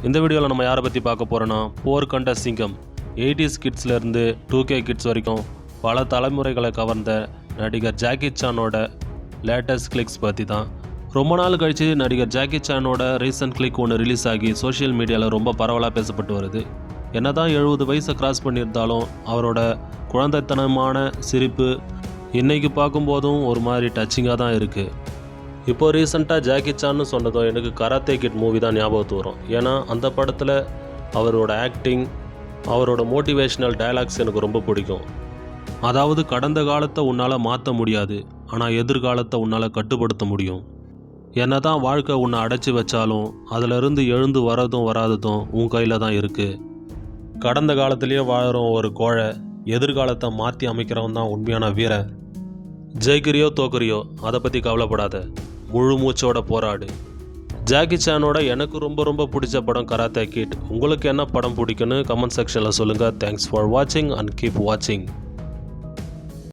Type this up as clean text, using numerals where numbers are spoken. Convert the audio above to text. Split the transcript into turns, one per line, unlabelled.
இந்த வீடியோவில் நம்ம யாரை பற்றி பார்க்க போகிறோன்னா போர் கண்ட சிங்கம் 80s கிட்ஸ்லேருந்து 2K கிட்ஸ் வரைக்கும் பல தலைமுறைகளை கவர்ந்த நடிகர் ஜாக்கி சானோட லேட்டஸ்ட் கிளிக்ஸ் பற்றி தான். ரொம்ப நாள் கழித்து நடிகர் ஜாக்கி சானோட ரீசன்ட் கிளிக் ஒன்று ரிலீஸ் ஆகி சோஷியல் மீடியாவில் ரொம்ப பரவலாக பேசப்பட்டு வருது. என்ன தான் 70 வயசை கிராஸ் பண்ணியிருந்தாலும் அவரோட குழந்தைத்தனமான சிரிப்பு இன்றைக்கி பார்க்கும்போதும் ஒரு மாதிரி டச்சிங்காக தான் இருக்குது. இப்போ ரீசெண்டாக ஜாக்கி சான்னு சொன்னதும் எனக்கு கராத்தே கிட் மூவி தான் ஞாபகத்து வரும். ஏன்னா அந்த படத்தில் அவரோட ஆக்டிங், அவரோட மோட்டிவேஷ்னல் டயலாக்ஸ் எனக்கு ரொம்ப பிடிக்கும். அதாவது கடந்த காலத்தை உன்னால் மாற்ற முடியாது, ஆனால் எதிர்காலத்தை உன்னால் கட்டுப்படுத்த முடியும். என்ன தான் வாழ்க்கை உன்னை அடைச்சி வச்சாலும் அதிலிருந்து எழுந்து வரதும் வராததும் உன் கையில் தான் இருக்குது. கடந்த காலத்திலேயே வாழுறோம் ஒரு கோழை, எதிர்காலத்தை மாற்றி அமைக்கிறவன் தான் உண்மையான வீரன். ஜெயிக்கிறியோ தோக்குறியோ அதை பற்றி கவலைப்படாத, முழு மூச்சோட போராடு. ஜாக்கி சானோட எனக்கு ரொம்ப பிடிச்ச படம் கராத்தே கிட். உங்களுக்கு என்ன படம் பிடிக்குன்னு கமெண்ட் செக்ஷனில் சொல்லுங்கள். தேங்க்ஸ் ஃபார் வாட்சிங் அண்ட் கீப் வாட்சிங்.